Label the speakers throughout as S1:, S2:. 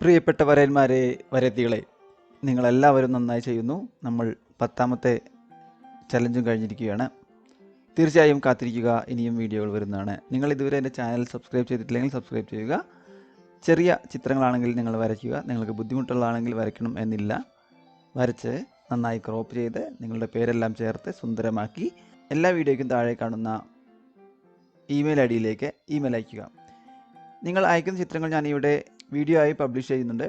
S1: പ്രിയപ്പെട്ട വരന്മാരെ, വരത്തികളെ, നിങ്ങളെല്ലാവരും നന്നായി ചെയ്യുന്നു. നമ്മൾ 10ാമത്തെ ചലഞ്ചും കഴിഞ്ഞിരിക്കുകയാണ്. തീർച്ചയായും കാത്തിരിക്കുക, ഇനിയും വീഡിയോകൾ വരുന്നതാണ്. നിങ്ങൾ ഇതുവരെ എൻ്റെ ചാനൽ സബ്സ്ക്രൈബ് ചെയ്തിട്ടില്ലെങ്കിൽ സബ്സ്ക്രൈബ് ചെയ്യുക. ചെറിയ ചിത്രങ്ങളാണെങ്കിൽ നിങ്ങൾ വരയ്ക്കുക. നിങ്ങൾക്ക് ബുദ്ധിമുട്ടുള്ളതാണെങ്കിൽ വരയ്ക്കണം എന്നില്ല. വരച്ച് നന്നായി ക്രോപ്പ് ചെയ്ത് നിങ്ങളുടെ പേരെല്ലാം ചേർത്ത് സുന്ദരമാക്കി എല്ലാ വീഡിയോയ്ക്കും താഴെ കാണുന്ന ഇമെയിൽ ഐ ഡിയിലേക്ക് ഇമെയിൽ അയയ്ക്കുക. നിങ്ങൾ അയക്കുന്ന ചിത്രങ്ങൾ ഞാനിവിടെ വീഡിയോ ആയി പബ്ലിഷ് ചെയ്യുന്നുണ്ട്.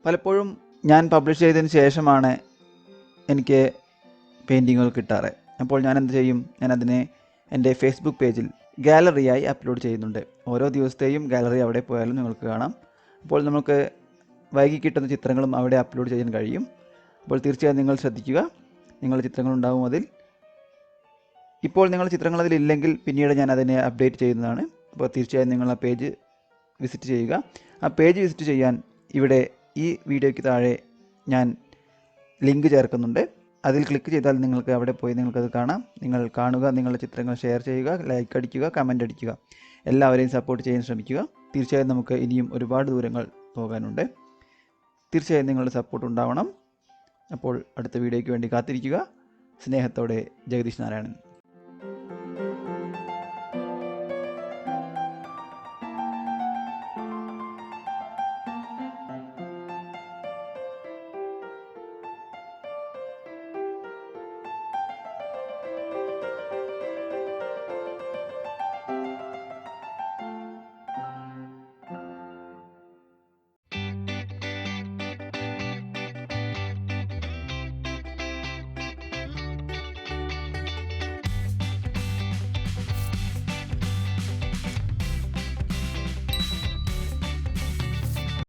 S1: പലപ്പോഴും ഞാൻ പബ്ലിഷ് ചെയ്തതിന് ശേഷമാണ് എനിക്ക് പെയിൻറ്റിങ്ങുകൾ കിട്ടാറ്. അപ്പോൾ ഞാൻ എന്ത് ചെയ്യും? ഞാനതിനെ എൻ്റെ ഫേസ്ബുക്ക് പേജിൽ ഗാലറിയായി അപ്ലോഡ് ചെയ്യുന്നുണ്ട്. ഓരോ ദിവസത്തെയും ഗാലറി അവിടെ പോയാലും നിങ്ങൾക്ക് കാണാം. അപ്പോൾ നമുക്ക് വൈകി കിട്ടുന്ന ചിത്രങ്ങളും അവിടെ അപ്ലോഡ് ചെയ്യാൻ കഴിയും. അപ്പോൾ തീർച്ചയായും നിങ്ങൾ ശ്രദ്ധിക്കുക, നിങ്ങളുടെ ചിത്രങ്ങളുണ്ടാവും അതിൽ. ഇപ്പോൾ നിങ്ങളുടെ ചിത്രങ്ങൾ അതിലില്ലെങ്കിൽ പിന്നീട് ഞാൻ അതിനെ അപ്ഡേറ്റ് ചെയ്യുന്നതാണ്. അപ്പോൾ തീർച്ചയായും നിങ്ങൾ ആ പേജ് വിസിറ്റ് ചെയ്യുക. ആ പേജ് വിസിറ്റ് ചെയ്യാൻ ഇവിടെ ഈ വീഡിയോയ്ക്ക് താഴെ ഞാൻ ലിങ്ക് ചേർക്കുന്നുണ്ട്. അതിൽ ക്ലിക്ക് ചെയ്താൽ നിങ്ങൾക്ക് അവിടെ പോയി നിങ്ങൾക്കത് കാണാം. നിങ്ങൾ കാണുക, നിങ്ങളുടെ ചിത്രങ്ങൾ ഷെയർ ചെയ്യുക, ലൈക്ക് അടിക്കുക, കമൻ്റ് അടിക്കുക. എല്ലാവരെയും സപ്പോർട്ട് ചെയ്യാൻ ശ്രമിക്കുക. തീർച്ചയായും നമുക്ക് ഇനിയും ഒരുപാട് ദൂരങ്ങൾ പോകാനുണ്ട്. തീർച്ചയായും നിങ്ങളുടെ സപ്പോർട്ട് ഉണ്ടാവണം. അപ്പോൾ അടുത്ത വീഡിയോയ്ക്ക് വേണ്ടി കാത്തിരിക്കുക. സ്നേഹത്തോടെ, ജഗദീഷ് നാരായണൻ.